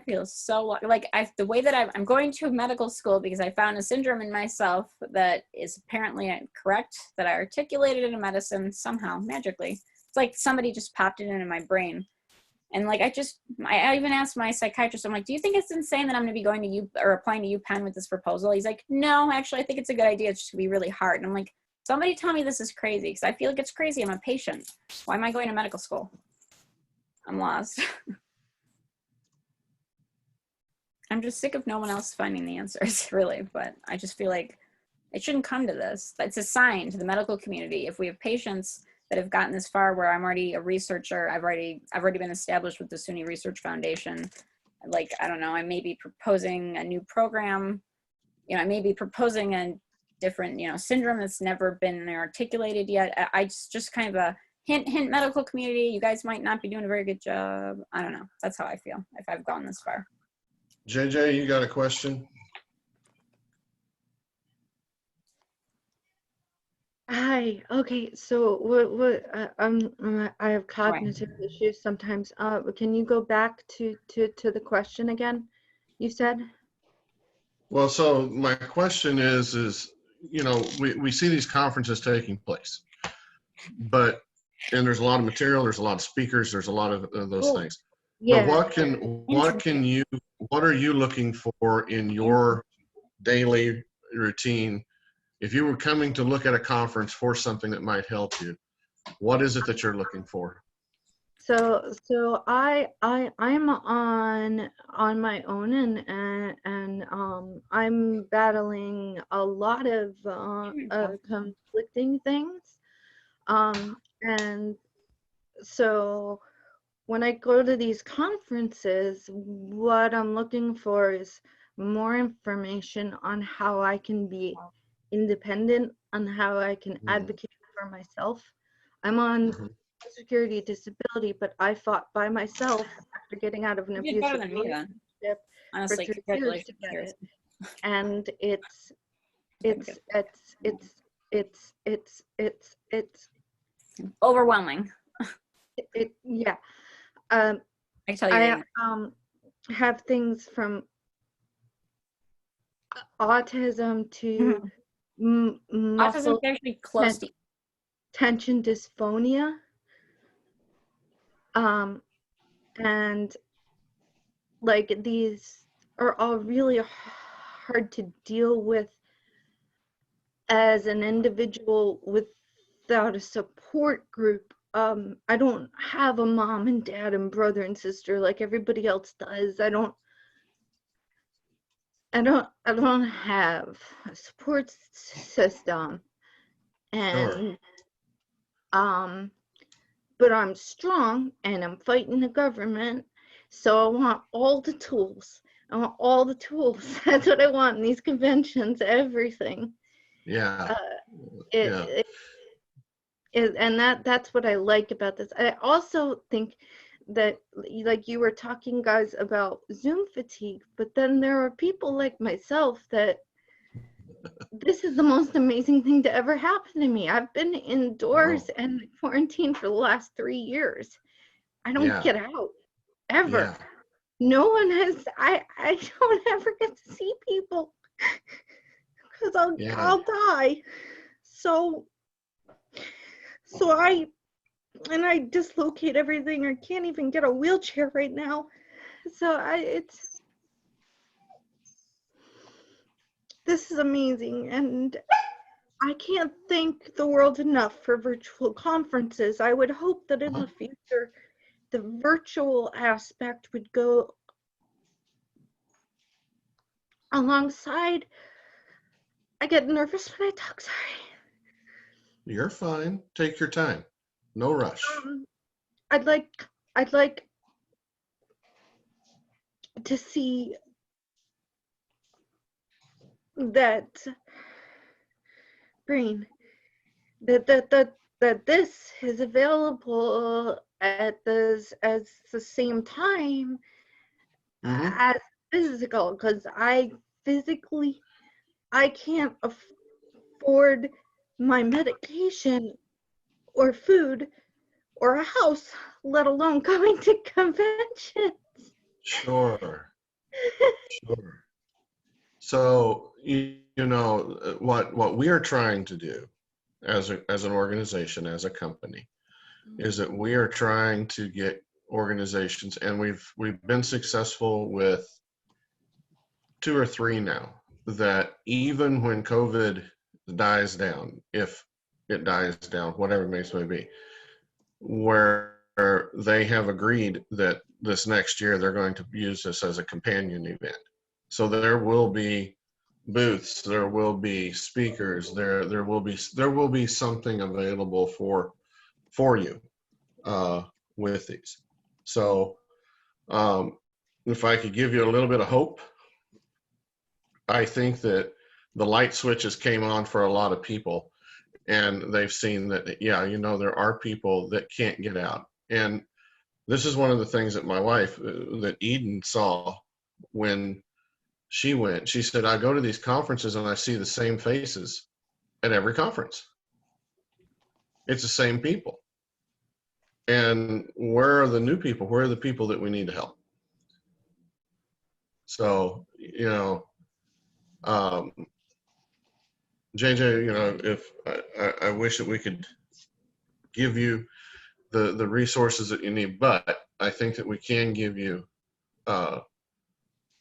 feel so like the way that I'm going to medical school because I found a syndrome in myself that is apparently correct, that I articulated in a medicine somehow magically. It's like somebody just popped it into my brain. And like, I even asked my psychiatrist, I'm like, do you think it's insane that I'm going to be going to you or applying to UPenn with this proposal? He's like, no, actually, I think it's a good idea. It's just going to be really hard. And I'm like, somebody tell me this is crazy because I feel like it's crazy. I'm a patient. Why am I going to medical school? I'm lost. I'm just sick of no one else finding the answers, really. But I just feel like it shouldn't come to this. It's a sign to the medical community. If we have patients that have gotten this far where I'm already a researcher, I've already been established with the SUNY Research Foundation. Like, I don't know, I may be proposing a new program. You know, I may be proposing a different, you know, syndrome that's never been articulated yet. I just kind of a hint, medical community, you guys might not be doing a very good job. I don't know. That's how I feel if I've gone this far. JJ, you got a question? Hi. Okay. So I have cognitive issues sometimes. Can you go back to the question again? You said? Well, so my question is, you know, we see these conferences taking place, and there's a lot of material, there's a lot of speakers, there's a lot of those things. Yeah. But what are you looking for in your daily routine? If you were coming to look at a conference for something that might help you, what is it that you're looking for? So I'm on my own and I'm battling a lot of conflicting things. And so when I go to these conferences, what I'm looking for is more information on how I can be independent, on how I can advocate for myself. I'm on security disability, but I fought by myself after getting out of an You did better abusive than me then. relationship Honestly, for 3 years to get it. And it's overwhelming. Yeah. I can tell you. I have things from autism to Autism is actually close to tension dysphonia. And like these are all really hard to deal with as an individual with without a support group. I don't have a mom and dad and brother and sister like everybody else does. I don't have a support system. And but I'm strong and I'm fighting the government, so I want all the tools. I want all the tools. That's what I want in these conventions, everything. Yeah. Yeah. And that's what I like about this. I also think that, like you were talking, guys, about Zoom fatigue, but then there are people like myself that this is the most amazing thing to ever happen to me. I've been indoors and quarantined for the last 3 years. I don't get out ever. Yeah. No one has. I don't ever get to see people because I'll die. So I dislocate everything. I can't even get a wheelchair right now. So this is amazing, and I can't thank the world enough for virtual conferences. I would hope that in the future, the virtual aspect would go alongside. I get nervous when I talk, sorry. You're fine. Take your time. No rush. I'd like to see that brain that this is available at the same time as physical, because I can't afford my medication or food or a house, let alone going to conventions. Sure. So, you know, what we are trying to do as an organization, as a company, is that we are trying to get organizations, and we've been successful with 2 or 3 now, that even when COVID dies down, if it dies down, whatever the case may be, where they have agreed that this next year they're going to use this as a companion event. So there will be booths, there will be speakers, there will be something available for you with these. So if I could give you a little bit of hope, I think that the light switches came on for a lot of people, and they've seen that, yeah, you know, there are people that can't get out. And this is one of the things that my wife, that Eden saw when she went. She said, I go to these conferences and I see the same faces at every conference. It's the same people. And where are the new people? Where are the people that we need to help? So, you know, JJ, you know, if I wish that we could give you the resources that you need, but I think that we can give you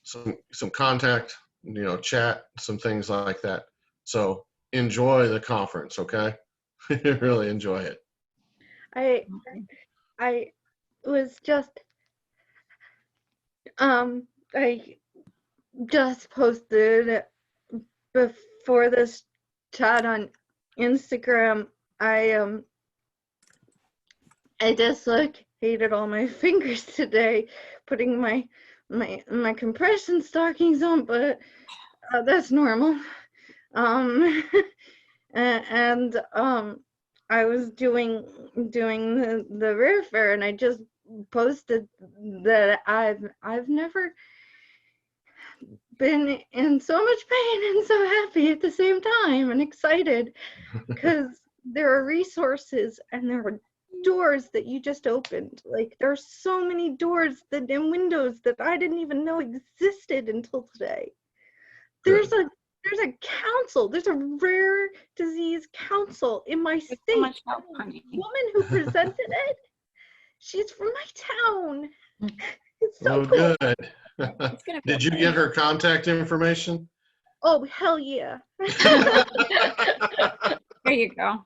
some contact, you know, chat, some things like that. So enjoy the conference, okay? Really enjoy it. I was just I just posted before this chat on Instagram. I dislocated all my fingers today putting my compression stockings on, but that's normal. And I was doing the rare fair, and I just posted that I've never been in so much pain and so happy at the same time, and excited, because there are resources and there are doors that you just opened. Like, there's so many doors and windows that I didn't even know existed until today. There's a council. There's a rare disease council in my state. So much help, honey. The woman who presented it, she's from my town. It's so cool. Good. Did you get her contact information? Oh, hell yeah. There you go.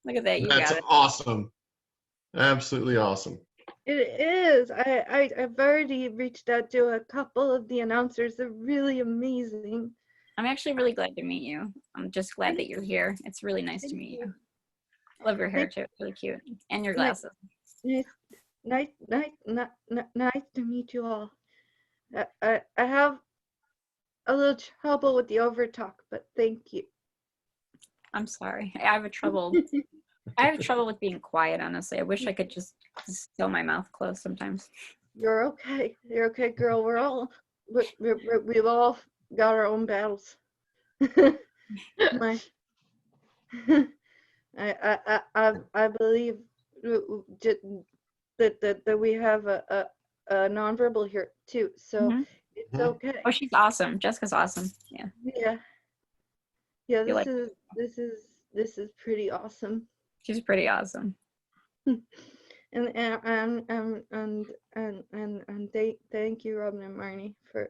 Look at that. You That's got it. awesome. Absolutely awesome. It is. I've already reached out to a couple of the announcers. They're really amazing. I'm actually really glad to meet you. I'm just glad that you're here. It's really nice to meet you. I love your hair too. It's really cute. And your glasses. Nice to meet you all. I have a little trouble with the overtalk, but thank you. I'm sorry. I have trouble with being quiet, honestly. I wish I could just still my mouth closed sometimes. You're okay. You're okay, girl. We've all got our own battles. My, I believe that we have a nonverbal here too, so Mhm. it's okay. Oh, she's awesome. Jessica's awesome. Yeah. Yeah. Feel like- This is pretty awesome. She's pretty awesome. And thank you, Robin and Marnie, for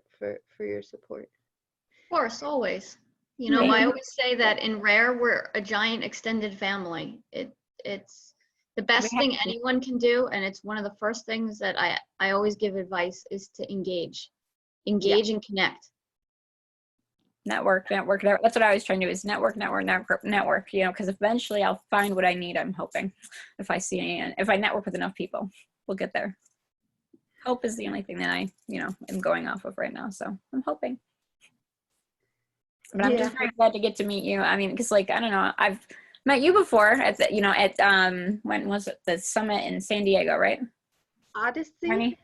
your support. Of course, always. You know, I always say that in Rare, we're a giant extended family. It's the best thing anyone can do, and it's one of the first things that I always give advice is to engage and connect. Network. That's what I was trying to do is network, you know, because eventually I'll find what I need, I'm hoping. If I network with enough people, we'll get there. Hope is the only thing that I, you know, am going off of right now. So I'm hoping. But I'm just very glad to get to meet you. I mean, because like, I don't know, I've met you before at the, you know, at, when was it? The summit in San Diego, right? Odyssey? Marnie?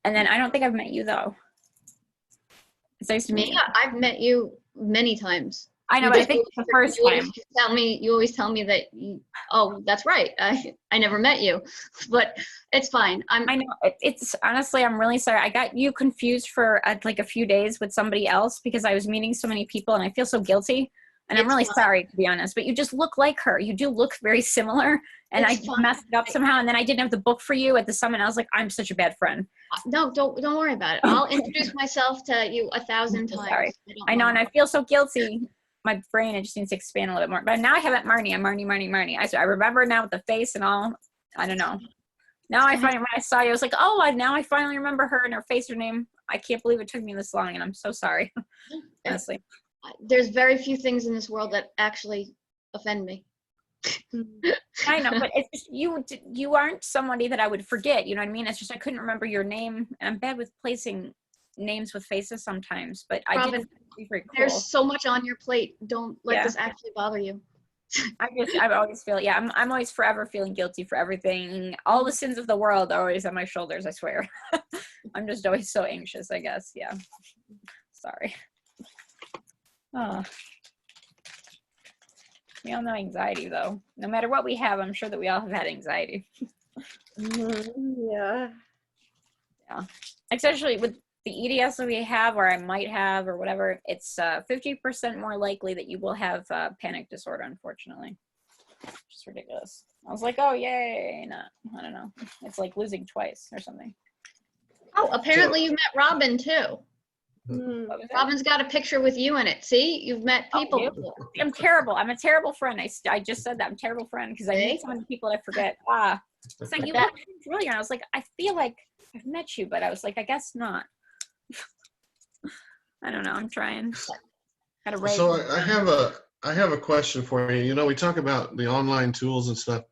And then I don't think I've met you though. It's nice to meet you. I've met you many times. I know, but I think it's the first time. You always tell me that, oh, that's right. I never met you, but it's fine. I know. It's honestly, I'm really sorry. I got you confused for like a few days with somebody else because I was meeting so many people and I feel so guilty. And I'm really sorry, to be honest, but you just look like her. You do look very similar. And I messed it up somehow. And then I didn't have the book for you at the summit. I was like, I'm such a bad friend. No, don't worry about it. I'll introduce myself to you 1,000 times. Sorry. I know, and I feel so guilty. My brain, it just needs to expand a little bit more. But now I have it, Marnie. I'm Marnie. I remember now with the face and all. I don't know. Now I finally, when I saw you, I was like, oh, now I finally remember her and her face, her name. I can't believe it took me this long, and I'm so sorry. Honestly. There's very few things in this world that actually offend me. I know, but it's just, you aren't somebody that I would forget. You know what I mean? It's just I couldn't remember your name. And I'm bad with placing names with faces sometimes, but I did. Very cool. There's so much on your plate. Don't let this actually bother you. I always feel, I'm always forever feeling guilty for everything. All the sins of the world are always on my shoulders, I swear. I'm just always so anxious, I guess. Yeah. Sorry. Oh. We all know anxiety, though. No matter what we have, I'm sure that we all have had anxiety. Yeah. Yeah. Especially with the EDS that we have, or I might have, or whatever, it's 50% more likely that you will have panic disorder, unfortunately. Just ridiculous. I was like, oh, yay. No, I don't know. It's like losing twice or something. Oh, apparently you met Robin, too. Robin's got a picture with you in it. See, you've met people before. I'm terrible. I'm a terrible friend. I just said that. I'm a terrible friend because I meet so many people that I forget. It's like, you look familiar. And I was like, I feel like I've met you, but I was like, I guess not. I don't know. I'm trying. So I have a question for you. You know, we talk about the online tools and stuff.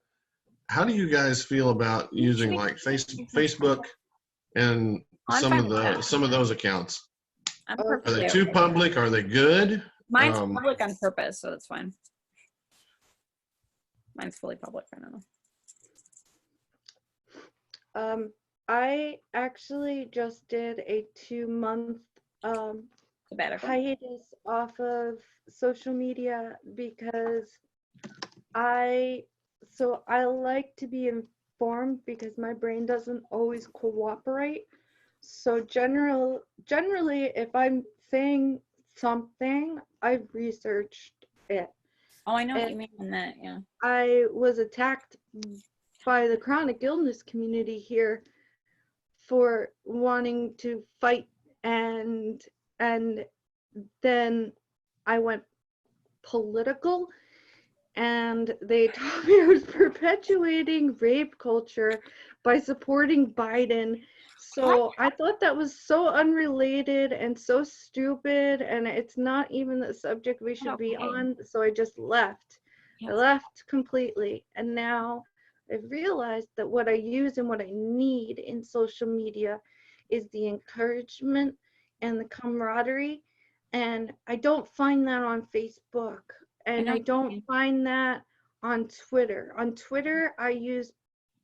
How do you guys feel about using like Facebook and some of those accounts? Are they too public? Are they good? Mine's public on purpose, so that's fine. Mine's fully public. I don't know. I actually just did a 2-month hiatus off of social media because I like to be informed because my brain doesn't always cooperate. So generally, if I'm saying something, I've researched it. Oh, I know what you mean on that, yeah. I was attacked by the chronic illness community here for wanting to fight, and then I went political, and they told me I was perpetuating rape culture by supporting Biden. So I thought that was so unrelated and so stupid, and it's not even the subject we should be Okay. on. So I just left. I Yes. left completely. And now I've realized that what I use and what I need in social media is the encouragement and the camaraderie. And I don't find that on Facebook. And know I what you don't mean. find that on Twitter. On Twitter, I use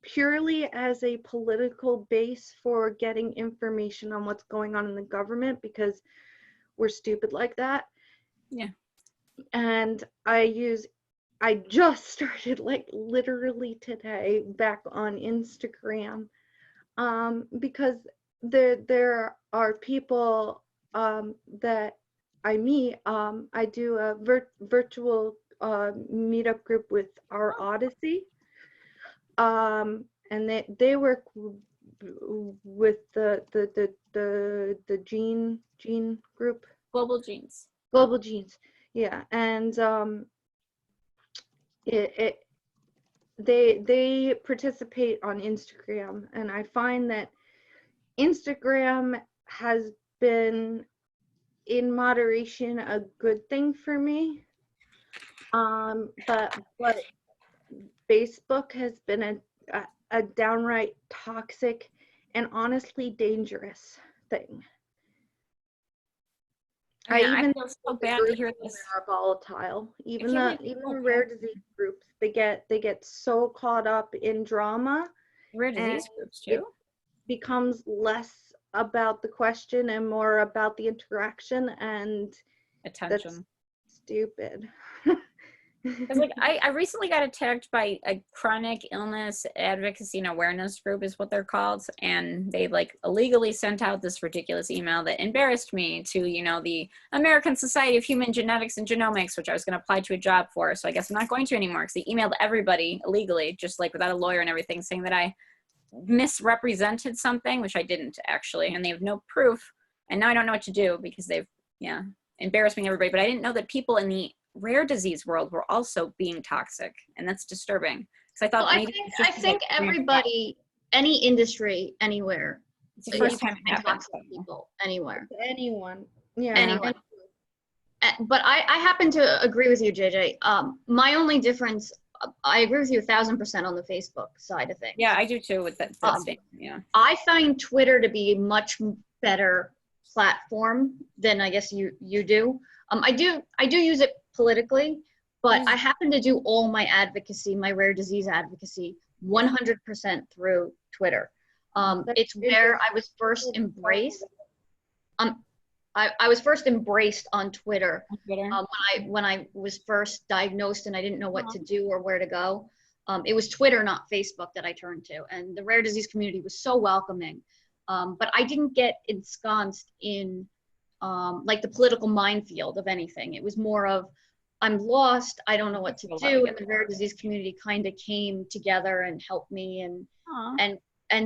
purely as a political base for getting information on what's going on in the government because we're stupid like that. Yeah. And I just started, like, literally today, back on Instagram, because there are people that I meet. I do a virtual meetup group with our Odyssey, and they work with the gene group, Global genes. Global Genes. Yeah, and it they participate on Instagram, and I find that Instagram has been, in moderation, a good thing for me. But Facebook has been a downright toxic and honestly dangerous thing. I mean, I even feel so the bad to groups hear this. are volatile. Even can't the believe even the people rare have disease groups, they get so caught up in drama, rare and disease groups it too. becomes less about the question and more about the interaction, and that's Attention. stupid. Because like I recently got attacked by a chronic illness advocacy and awareness group is what they're called, and they like illegally sent out this ridiculous email that embarrassed me to, you know, the American Society of Human Genetics and Genomics, which I was going to apply to a job for. So I guess I'm not going to anymore because they emailed everybody illegally, just like without a lawyer and everything, saying that I misrepresented something, which I didn't actually, and they have no proof. And now I don't know what to do because they've embarrassed me, everybody. But I didn't know that people in the rare disease world were also being toxic, and that's disturbing because I thought Well, maybe I think everybody, any industry, anywhere, it's the you first can time it find happened. toxic people anywhere. Anyone, yeah. Anyone. But I happen to agree with you, JJ. My only difference, I agree with you 1,000% on the Facebook side of things. Yeah, I do too with that statement. Yeah, I find Twitter to be a much better platform than I guess you do. I do use it politically, but I happen to do all my advocacy, my rare disease advocacy, 100% through Twitter. It's where I was first embraced. I was first embraced on Twitter, when I was first diagnosed and I didn't know what to do or where to go. It was Twitter, not Facebook, that I turned to, and the rare disease community was so welcoming. But I didn't get ensconced in like the political minefield of anything. It was more of, I'm lost, I don't know what to do, and the rare disease community kind of came together and helped me, and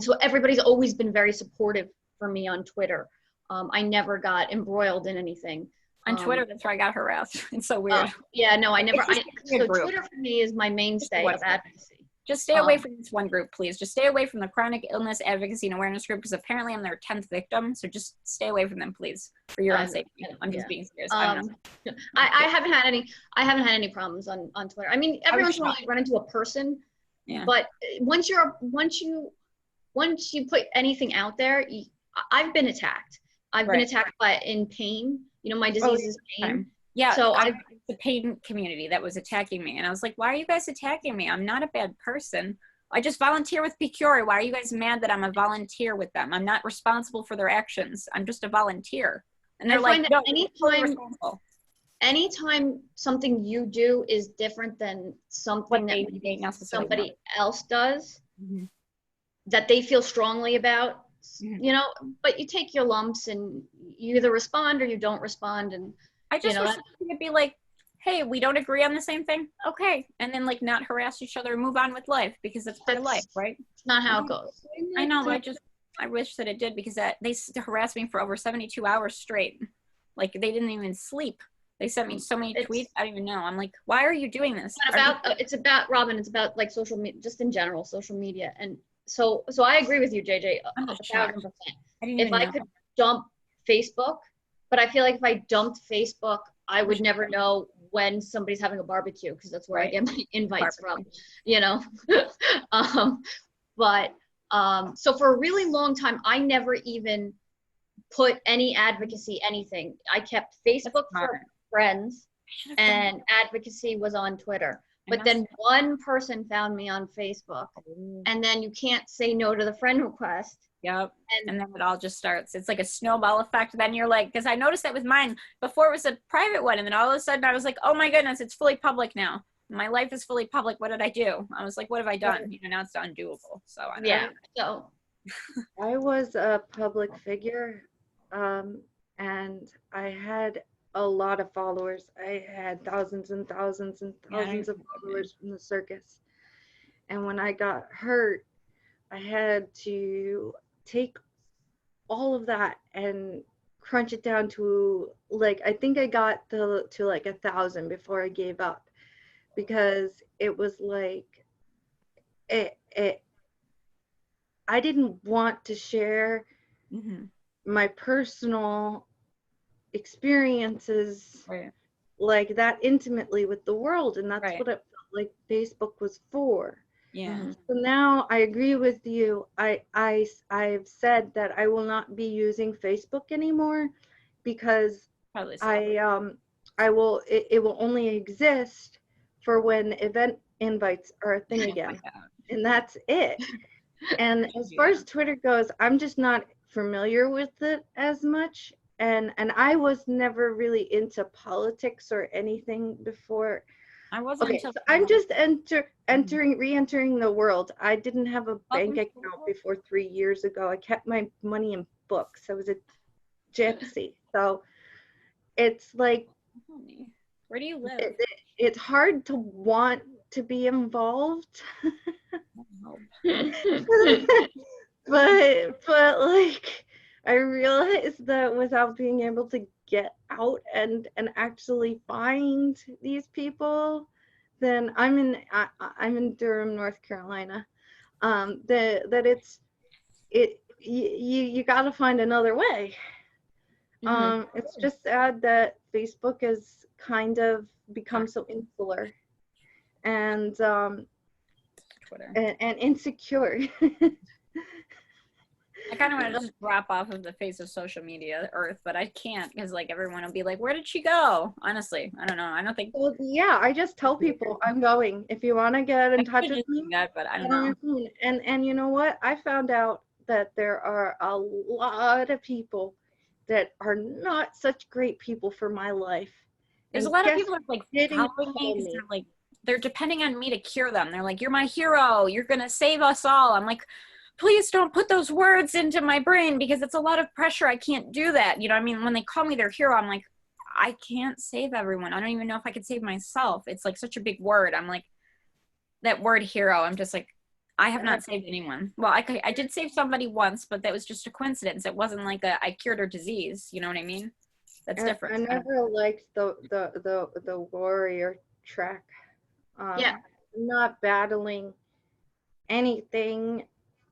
so everybody's always been very supportive for me on Twitter. I never got embroiled in anything. On Twitter, that's where I got harassed. It's so weird. Yeah, no, I never. So group. Twitter for me is my mainstay of advocacy. Just stay away from this one group, please. Just stay away from the chronic illness advocacy and awareness group because apparently I'm their 10th victim. So just stay away from them, please, for your own safety. I'm just being serious. I haven't had any. I haven't had any problems on Twitter. I mean, every once in a while you run into a person, but once you put anything out there, I've been attacked. I've been attacked in pain. You know, my disease is pain. Yeah, so the pain community that was attacking me. And I was like, why are you guys attacking me? I'm not a bad person. I just volunteer with PQRI. Why are you guys mad that I'm a volunteer with them? I'm not responsible for their actions. I'm just a volunteer. And they're like, no, anytime something you do is different than something that somebody else does, that they feel strongly about, you know, but you take your lumps and you either respond or you don't respond. And I just wish it could be like, hey, we don't agree on the same thing. Okay. And then like not harass each other and move on with life because that's part of life, right? It's not how it goes. I know. I wish that it did because they harassed me for over 72 hours straight. Like they didn't even sleep. They sent me so many It's- tweets. I don't even know. I'm like, why are you doing this? It's about it's about Robin. It's about like social media, just in general, social media. And so I agree with you, JJ, I'm a just shocked. 1000%. I didn't If even I know. could dump Facebook, but I feel like if I dumped Facebook, I would never know when somebody's having a barbecue because that's where I Right. get my invites Barbecue. from, you know. But so for a really long time, I never even put any advocacy, anything. I kept Facebook for smart. friends, Should've done and advocacy was on Twitter. I But then must one person found me on Facebook, and then you can't say no to the friend request. Yep. And And then it all just starts. It's like a snowball effect. Then you're like, because I noticed that with mine before, it was a private one. And then all of a sudden I was like, oh my goodness, it's fully public now. My life is fully public. What did I do? I was like, what have I done? You know, now it's undoable. So I don't yeah, know. so I was a public figure, and I had a lot of followers. I had thousands and thousands and Yeah, I thousands of remember. followers from the circus. And when I got hurt, I had to take all of that and crunch it down to like, I think I got to like 1,000 before I gave up, because it was like it I didn't want to share Mhm. my personal experiences Right. like that intimately with the world, and that's Right. what it felt like Facebook was for. Yeah. Mhm. So now I agree with you. I've said that I will not be using Facebook anymore, because Probably so. I will it will only exist for when event invites are a thing again, and that's it. And as far as Twitter goes, I'm just not familiar with it as much. And I was never really into politics or anything before. I wasn't Okay, until so I'm just re-entering the world. I didn't have a Welcome bank to the account world. before 3 years ago. I kept my money in books. I was a gypsy. So it's like Where do you live? it's hard to want to be involved. but like I realized that without being able to get out and actually find these people, then I'm in Durham, North Carolina. That you got to find another way. It's just sad that Facebook has kind of become so insular and Twitter. and insecure. I kind of want to just drop off of the face of social media earth, but I can't because like everyone will be like, where did she go? Honestly, I don't know. I don't think Well, yeah, I just tell people I'm going. If you want to get in touch with me, that, but I don't get on know. my phone. And you know what? I found out that there are a lot of people that are not such great people for my life. There's And a lot of guess people that are like didn't following me call because me. they're like they're depending on me to cure them. They're like, you're my hero. You're gonna save us all. I'm like, please don't put those words into my brain because it's a lot of pressure. I can't do that. You know what I mean? When they call me their hero, I'm like, I can't save everyone. I don't even know if I could save myself. It's like such a big word. I'm like, that word hero, I'm just like, I have not saved anyone. Well, I did save somebody once, but that was just a coincidence. It wasn't like I cured her disease. You know what I mean? That's different. I never liked the warrior track. Yeah. I'm not battling anything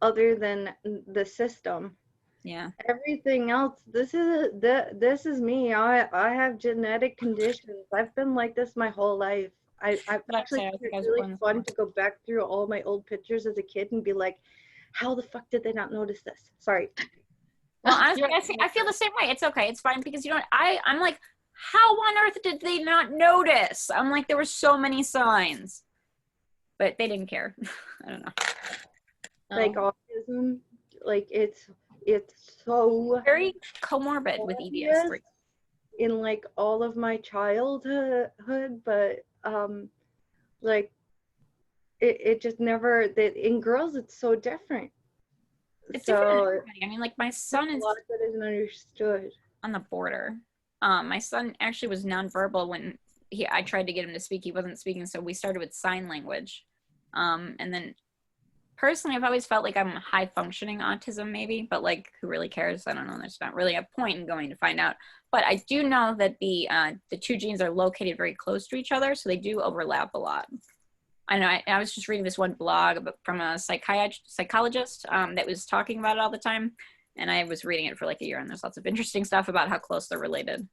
other than the system. Yeah. Everything else, this is me. I have genetic conditions. I've been like this my whole life. I've actually I found think it I was really born this fun way. to go back through all my old pictures as a kid and be like, how the fuck did they not notice this? Sorry. Well, honestly, I feel the same way. It's okay. It's fine because you know I'm like, how on earth did they not notice? I'm like, there were so many signs, but they didn't care. I don't know. Like autism, like it's so Very comorbid with obvious EDS3. in like all of my childhood, but like it just never that in girls it's so different. It's So different than everybody. I mean, like my son a is lot that isn't understood. on the border. My son actually was nonverbal when I tried to get him to speak. He wasn't speaking, so we started with sign language. And then personally, I've always felt like I'm high functioning autism, maybe, but like, who really cares? I don't know. There's not really a point in going to find out. But I do know that the two genes are located very close to each other, so they do overlap a lot. I know. I was just reading this one blog from a psychologist that was talking about it all the time, and I was reading it for like a year, and there's lots of interesting stuff about how close they're related.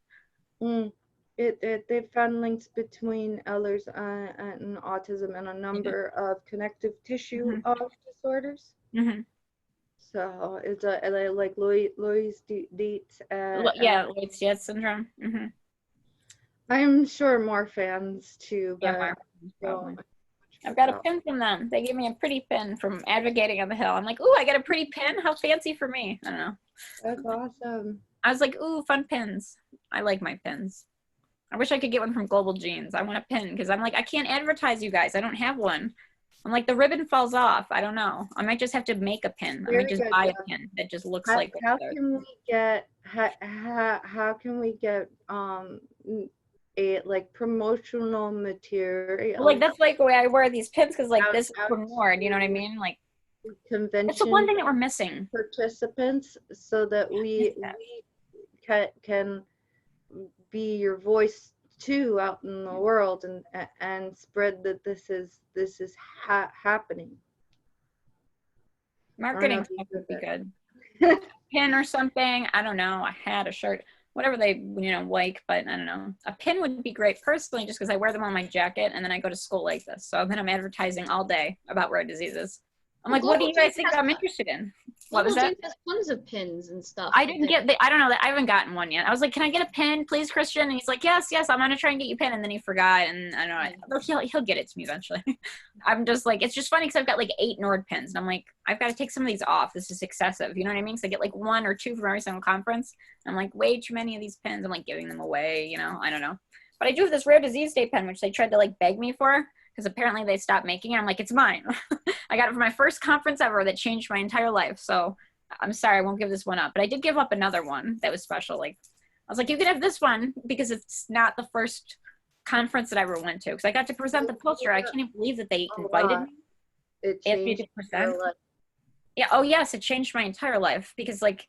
They found links between Ehlers and autism and a number of connective tissue disorders. So it's like Loeys Dietz. Yeah, Loeys-Dietz syndrome. I'm sure more fans too, but yeah, probably. I've got a pin from them. They gave me a pretty pin from Advocating on the Hill. I'm like, ooh, I got a pretty pin? How fancy for me. I don't know. That's awesome. I was like, ooh, fun pins. I like my pins. I wish I could get one from Global Jeans. I want a pin because I'm like, I can't advertise you guys. I don't have one. I'm like, the ribbon falls off. I don't know. I might just have to make a pin. I might just buy a pin that just looks like. How can we get a like promotional material? Well, like that's like the way I wear these pins because like this is from Nord. You know what I mean? Like convention. It's the one thing that we're missing. Participants, so that we can be your voice too out in the world and spread that this is happening. Marketing stuff would be good. Pin or something. I don't know. A hat, a shirt, whatever they like. But I don't know. A pin would be great personally, just because I wear them on my jacket and then I go to school like this. So then I'm advertising all day about rare diseases. I'm like, what do you guys think I'm interested in? What was that? Has tons of pins and stuff. I didn't get I don't know. I haven't gotten one yet. I was like, can I get a pin, please, Christian? And he's like, yes, I'm gonna try and get you a pin. And then he forgot. And I don't know. He'll get it to me eventually. I'm just like, it's just funny because I've got like 8 Nord pins, and I'm like, I've got to take some of these off. This is excessive. You know what I mean? Because I get like 1 or 2 from every single conference. And I'm like, way too many of these pins. I'm like giving them away. I don't know. But I do have this Rare Disease Day pen, which they tried to like beg me for, because apparently they stopped making it. I'm like, it's mine. I got it for my first conference ever that changed my entire life. So I'm sorry, I won't give this one up. But I did give up another one that was special. Like, I was like, you can have this one because it's not the first conference that I ever went to. Because I got to present the poster. I can't even believe that they invited me. It changed your life. Yeah. Oh, yes. It changed my entire life because, like,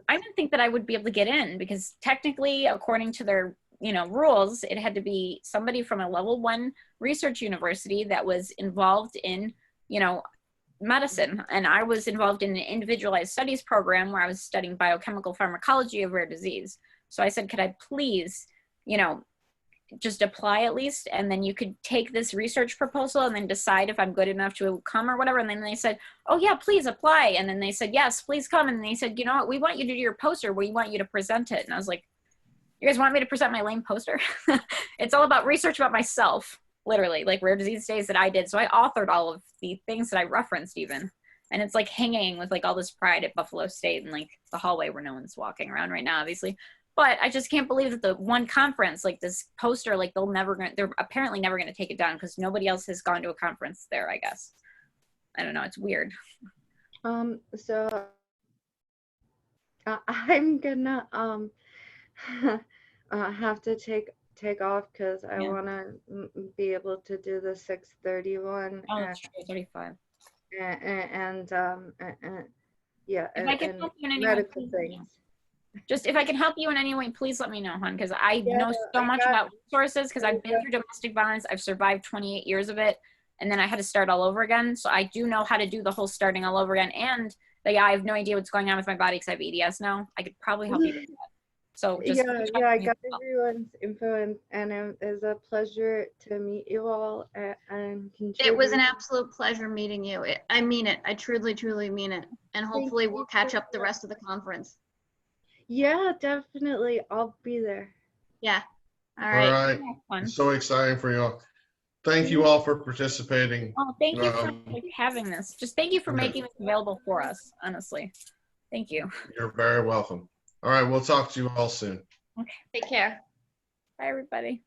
I didn't think that I would be able to get in because technically, according to their rules, it had to be somebody from a level 1 research university that was involved in, medicine. And I was involved in an individualized studies program where I was studying biochemical pharmacology of rare disease. So I said, could I please, just apply at least, and then you could take this research proposal and then decide if I'm good enough to come or whatever. And then they said, oh yeah, please apply. And then they said, yes, please come. And they said, you know what, we want you to do your poster. We want you to present it. And I was like, you guys want me to present my lame poster? It's all about research about myself, literally, like rare disease days that I did. So I authored all of the things that I referenced even. And it's like hanging with like all this pride at Buffalo State and like the hallway where no one's walking around right now, obviously. But I just can't believe that the one conference, like this poster, like they're apparently never going to take it down because nobody else has gone to a conference there, I guess. I don't know. It's weird. So I'm gonna have to take off because I want to be able to do the 6:30 one. Oh, that's true. 35. And yeah, if I can help you in any medical way, things. Just if I can help you in any way, please let me know, hon, because I know so much about resources because I've been through domestic violence. I've survived 28 years of it, and then I had to start all over again. So I do know how to do the whole starting all over again. And I have no idea what's going on with my body because I have EDS now. I could probably help you with that. So just I got everyone's info, and it was a pleasure to meet you all. And it was an absolute pleasure meeting you. I mean it. I truly, truly mean it. And hopefully we'll catch up the rest of the conference. Yeah, definitely. I'll be there. Yeah. All right. It's so exciting for you all. Thank you all for participating. Oh, thank you for having this. Just thank you for making this available for us, honestly. Thank you. You're very welcome. All right, we'll talk to you all soon. Okay. Take care. Bye, everybody.